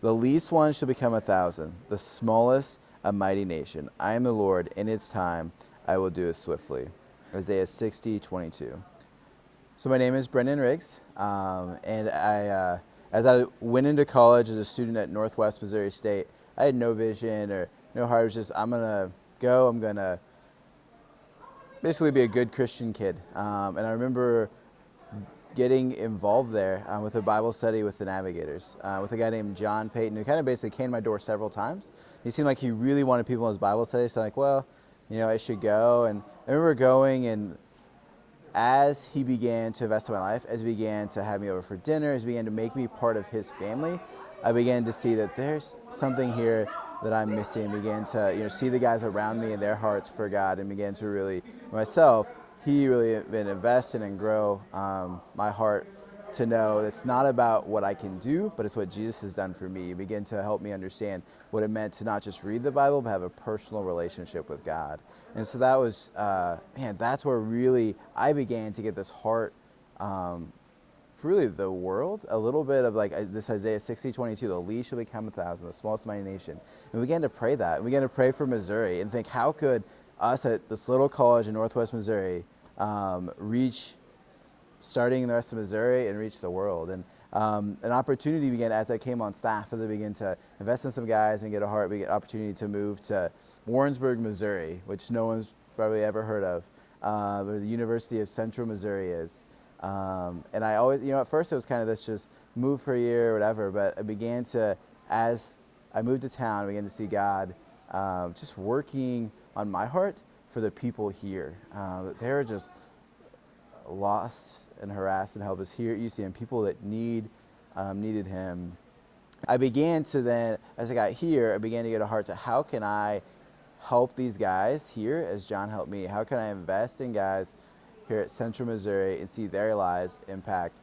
The least one shall become 1,000, the smallest a mighty nation. I am the Lord, in its time I will do it swiftly. Isaiah 60:22. So my name is Brendan Riggs, and as I went into college as a student at Northwest Missouri State, I had no vision or no heart. It was just, I'm going to basically be a good Christian kid. And I remember getting involved there with a Bible study with the Navigators, with a guy named John Payton, who kind of basically came to my door several times. He seemed like he really wanted people in his Bible study, so I'm like, well, I should go. And I remember going, and as he began to invest in my life, as he began to have me over for dinner, as he began to make me part of his family, I began to see that there's something here that I'm missing. Began to see the guys around me and their hearts for God, and began to really myself. He really been invested and grow my heart to know it's not about what I can do, but it's what Jesus has done for me. He began to help me understand what it meant to not just read the Bible, but have a personal relationship with God. And so that was, that's where really I began to get this heart for really the world, a little bit of like this Isaiah 60:22, the least shall become 1,000, the smallest mighty nation. And we began to pray that. And we began to pray for Missouri and think, how could us at this little college in Northwest Missouri reach, starting in the rest of Missouri, and reach the world. And an opportunity began as I came on staff, as I began to invest in some guys and get a heart, we get opportunity to move to Warrensburg, Missouri, which no one's probably ever heard of, where the University of Central Missouri is. And I always, at first it was kind of this just move for a year or whatever, but I began to, as I moved to town, I began to see God just working on my heart for the people here. They're just lost and harassed and helpless here at UCM, people that needed him. I began to then, as I got here, I began to get a heart to how can I help these guys here as John helped me? How can I invest in guys here at Central Missouri and see their lives impact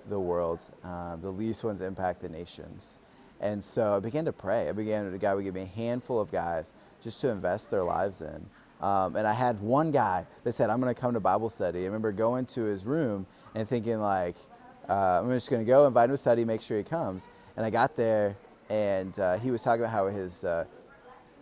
the world, the least ones impact the nations? And so I began to pray. God would give me a handful of guys just to invest their lives in. And I had one guy that said, I'm going to come to Bible study. I remember going to his room and thinking like, I'm just going to go invite him to study, make sure he comes. And I got there, and he was talking about how his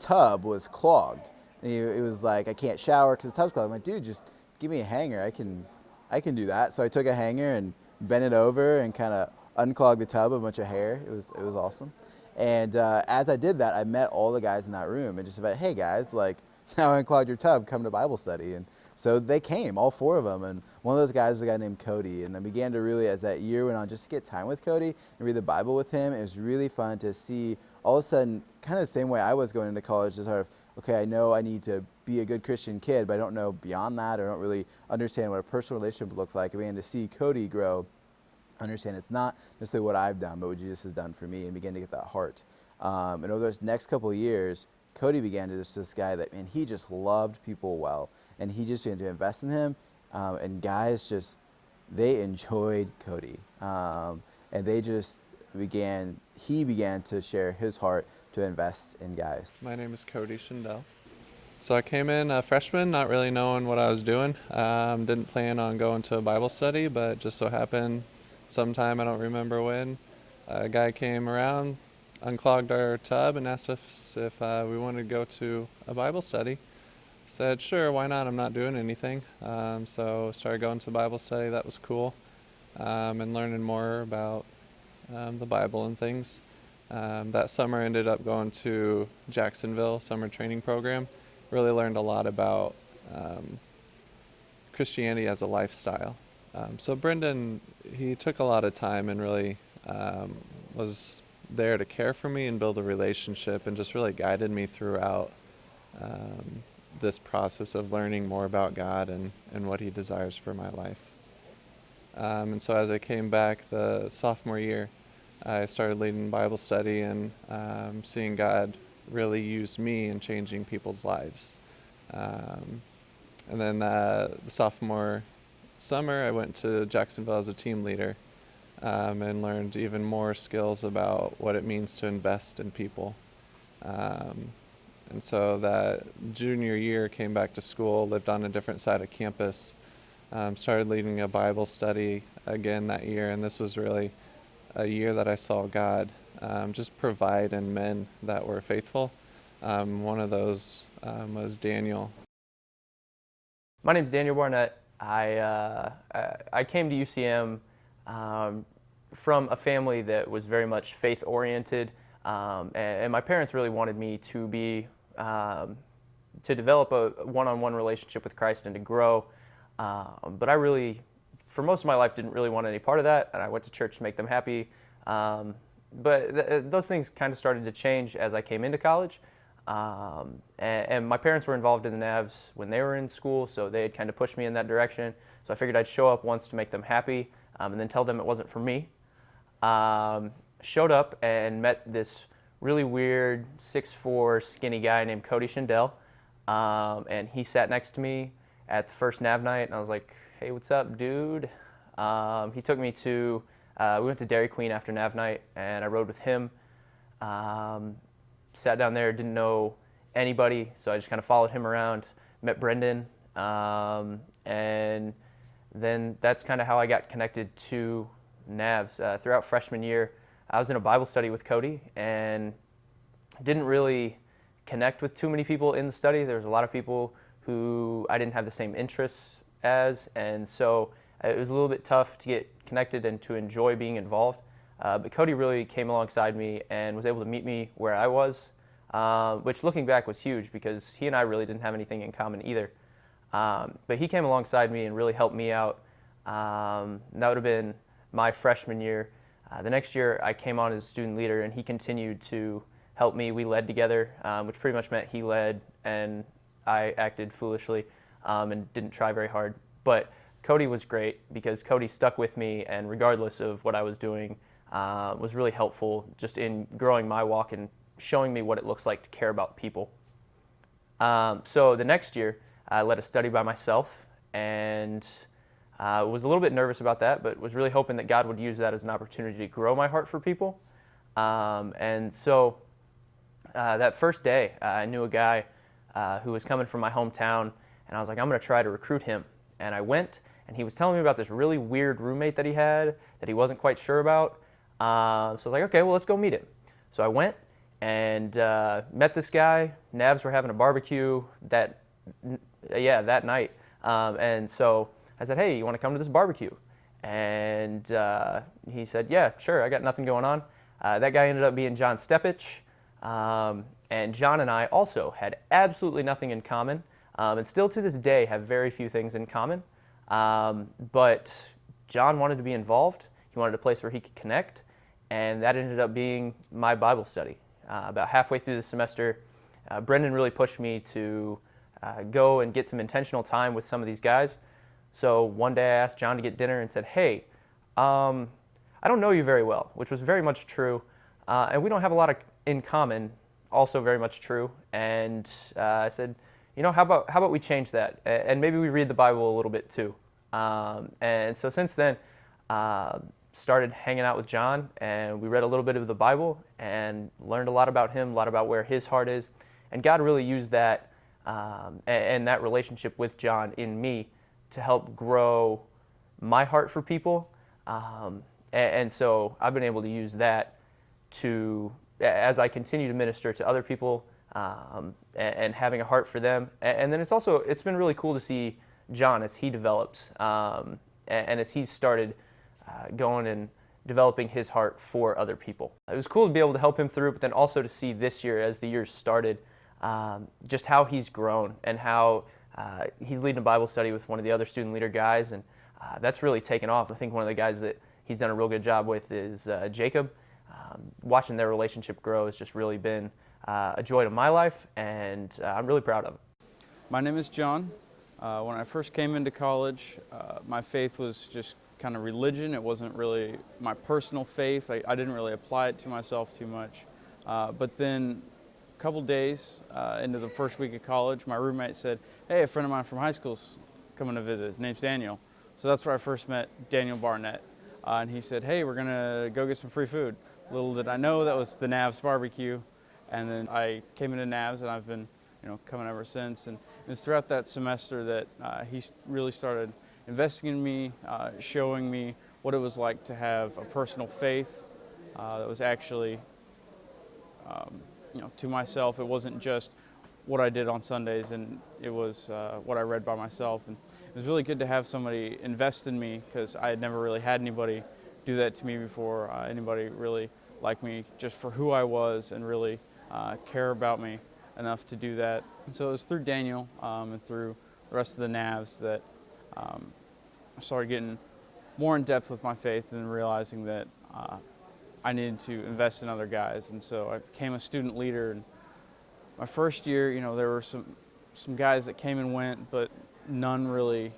tub was clogged. And he was like, I can't shower because the tub's clogged. I'm like, dude, just give me a hanger. I can do that. So I took a hanger and bent it over and kind of unclogged the tub of a bunch of hair. It was awesome. And as I did that, I met all the guys in that room and just about, hey guys, like, now I unclogged your tub, come to Bible study. And so they came, all four of them. And one of those guys was a guy named Cody. And I began to really, as that year went on, just to get time with Cody and read the Bible with him. It was really fun to see all of a sudden, kind of the same way I was going into college, to sort of, okay, I know I need to be a good Christian kid, but I don't know beyond that. I don't really understand what a personal relationship looks like. I began to see Cody grow, understand it's not necessarily what I've done, but what Jesus has done for me, and began to get that heart. And over those next couple of years, Cody began to just this guy that, man, he just loved people well, and he just began to invest in him, and guys just, they enjoyed Cody, and they just he began to share his heart to invest in guys. My name is Cody Schindel. So I came in a freshman, not really knowing what I was doing. Didn't plan on going to a Bible study, but just so happened sometime, I don't remember when, a guy came around, unclogged our tub, and asked us if we wanted to go to a Bible study. Said, sure, why not? I'm not doing anything. So started going to Bible study. That was cool, and learning more about the Bible and things. That summer I ended up going to Jacksonville summer training program. Really learned a lot about Christianity as a lifestyle. So Brendan, he took a lot of time and really was there to care for me and build a relationship, and just really guided me throughout this process of learning more about God and what he desires for my life. And so as I came back the sophomore year, I started leading Bible study and seeing God really use me in changing people's lives. And then the sophomore summer, I went to Jacksonville as a team leader and learned even more skills about what it means to invest in people. And so that junior year, came back to school, lived on a different side of campus, started leading a Bible study again that year, and this was really a year that I saw God just provide in men that were faithful. One of those was Daniel. My name's Daniel Barnett. I came to UCM from a family that was very much faith-oriented, and my parents really wanted me to be to develop a one-on-one relationship with Christ and to grow. But I really, for most of my life, didn't really want any part of that, and I went to church to make them happy. But those things kind of started to change as I came into college. And my parents were involved in the Navs when they were in school, so they had kind of pushed me in that direction. So I figured I'd show up once to make them happy, and then tell them it wasn't for me. Showed up and met this really weird 6'4" skinny guy named Cody Schindel, and he sat next to me at the first Nav night, and I was like, "Hey, what's up, dude?" He took me to, we went to Dairy Queen after Nav night, and I rode with him. Sat down there, didn't know anybody, so I just kind of followed him around, met Brendan, and then that's kind of how I got connected to Navs. Throughout freshman year, I was in a Bible study with Cody and didn't really connect with too many people in the study. There was a lot of people who I didn't have the same interests as, and so it was a little bit tough to get connected and to enjoy being involved. But Cody really came alongside me and was able to meet me where I was, which looking back was huge because he and I really didn't have anything in common either. But he came alongside me and really helped me out. That would have been my freshman year. The next year I came on as a student leader and he continued to help me. We led together, which pretty much meant he led and I acted foolishly and didn't try very hard. But Cody was great because Cody stuck with me, and regardless of what I was doing, was really helpful just in growing my walk and showing me what it looks like to care about people. So the next year, I led a study by myself and was a little bit nervous about that, but was really hoping that God would use that as an opportunity to grow my heart for people. And so that first day, I knew a guy who was coming from my hometown, and I was like, I'm going to try to recruit him. And I went, and he was telling me about this really weird roommate that he had that he wasn't quite sure about. So I was like, okay, well, let's go meet him. So I went and met this guy. Navs were having a barbecue that night. And so I said, hey, you want to come to this barbecue? And he said, yeah, sure, I got nothing going on. That guy ended up being John Stepich. And John and I also had absolutely nothing in common, and still to this day have very few things in common. But John wanted to be involved. He wanted a place where he could connect, and that ended up being my Bible study. About halfway through the semester, Brendan really pushed me to go and get some intentional time with some of these guys. So one day I asked John to get dinner and said, hey, I don't know you very well, which was very much true, and we don't have a lot in common, also very much true. And I said, you know, how about we change that, and maybe we read the Bible a little bit too. And so since then, started hanging out with John, and we read a little bit of the Bible and learned a lot about him, a lot about where his heart is. And God really used that and that relationship with John in me to help grow my heart for people. And so I've been able to use that to, as I continue to minister to other people, and having a heart for them. And then it's been really cool to see John as he develops, and as he's started going and developing his heart for other people. It was cool to be able to help him through, but then also to see this year, as the year started, just how he's grown and how he's leading a Bible study with one of the other student leader guys, and that's really taken off. I think one of the guys that he's done a real good job with is Jacob. Watching their relationship grow has just really been a joy to my life, and I'm really proud of it. My name is John. When I first came into college, my faith was just kind of religion. It wasn't really my personal faith. I didn't really apply it to myself too much. But then a couple days into the first week of college, my roommate said, hey, a friend of mine from high school's coming to visit. His name's Daniel. So that's where I first met Daniel Barnett. And he said, hey, we're going to go get some free food. Little did I know that was the Navs barbecue. And then I came into Navs, and I've been coming ever since. And it's throughout that semester that he really started investing in me, showing me what it was like to have a personal faith that was actually to myself. It wasn't just what I did on Sundays, and it was what I read by myself. And it was really good to have somebody invest in me, because I had never really had anybody do that to me before, anybody really like me just for who I was and really care about me enough to do that. And so it was through Daniel and through the rest of the Navs that I started getting more in depth with my faith and realizing that I needed to invest in other guys. And so I became a student leader. And my first year, there were some guys that came and went, but none really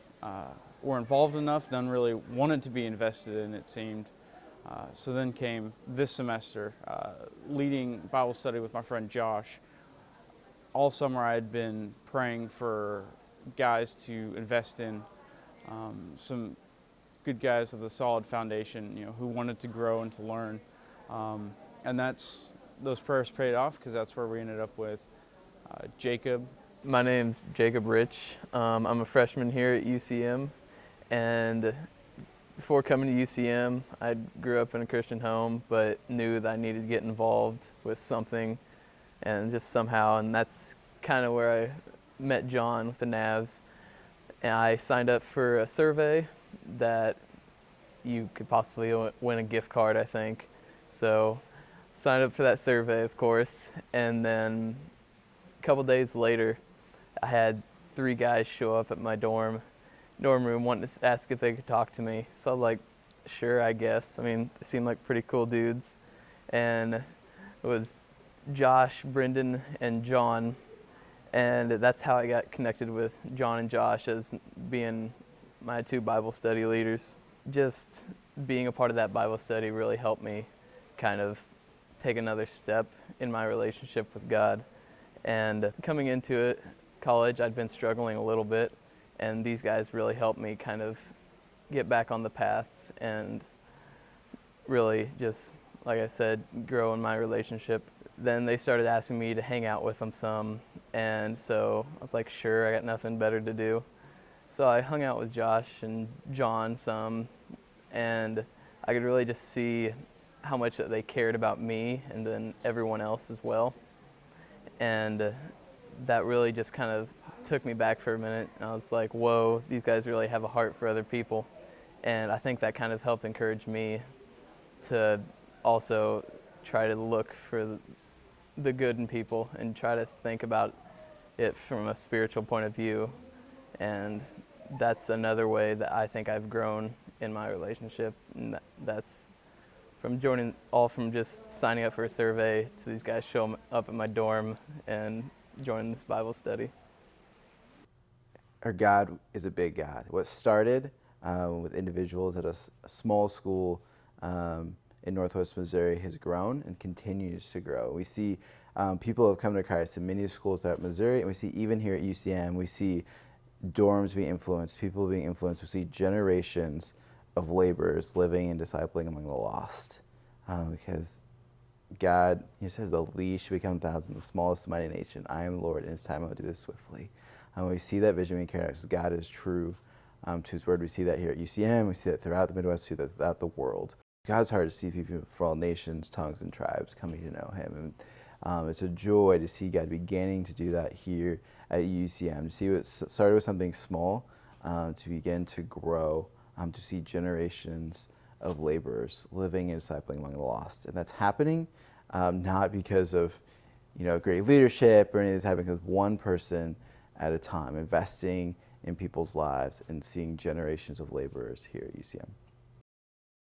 were involved enough. None really wanted to be invested in, it seemed. So then came this semester, leading Bible study with my friend Josh. All summer I had been praying for guys to invest in, some good guys with a solid foundation, who wanted to grow and to learn. And those prayers paid off, because that's where we ended up with Jacob. My name's Jacob Rich. I'm a freshman here at UCM, and before coming to UCM, I grew up in a Christian home, but knew that I needed to get involved with something, and just somehow, and that's kind of where I met John with the Navs. And I signed up for a survey that you could possibly win a gift card, I think. So signed up for that survey, of course, and then a couple days later, I had 3 guys show up at my dorm room wanting to ask if they could talk to me. So I was like, sure, I guess. I mean, they seemed like pretty cool dudes. And it was Josh, Brendan, and John. And that's how I got connected with John and Josh as being my 2 Bible study leaders. Just being a part of that Bible study really helped me kind of take another step in my relationship with God. And coming into it, college, I'd been struggling a little bit, and these guys really helped me kind of get back on the path and really just, like I said, grow in my relationship. Then they started asking me to hang out with them some, and so I was like, sure, I got nothing better to do. So I hung out with Josh and John some, and I could really just see how much that they cared about me and then everyone else as well. And that really just kind of took me back for a minute. And I was like, whoa, these guys really have a heart for other people. And I think that kind of helped encourage me to also try to look for the good in people and try to think about it from a spiritual point of view. And that's another way that I think I've grown in my relationship. And that's from from just signing up for a survey to these guys showing up at my dorm and joining this Bible study. Our God is a big God. What started with individuals at a small school in Northwest Missouri has grown and continues to grow. We see people have come to Christ in many schools throughout Missouri, and we see even here at UCM, we see dorms being influenced, people being influenced. We see generations of laborers living and discipling among the lost. Because God, He says, the least should become thousands, the smallest mighty nation. I am the Lord, and it's time I will do this swiftly. We see that vision being carried out because God is true to His word. We see that here at UCM. We see that throughout the Midwest. We see that throughout the world. God's heart is to see people from all nations, tongues, and tribes coming to know Him. And it's a joy to see God beginning to do that here at UCM, to see what started with something small, to begin to grow, to see generations of laborers living and discipling among the lost. And that's happening not because of great leadership or anything that's happening, because one person at a time, investing in people's lives and seeing generations of laborers here at UCM.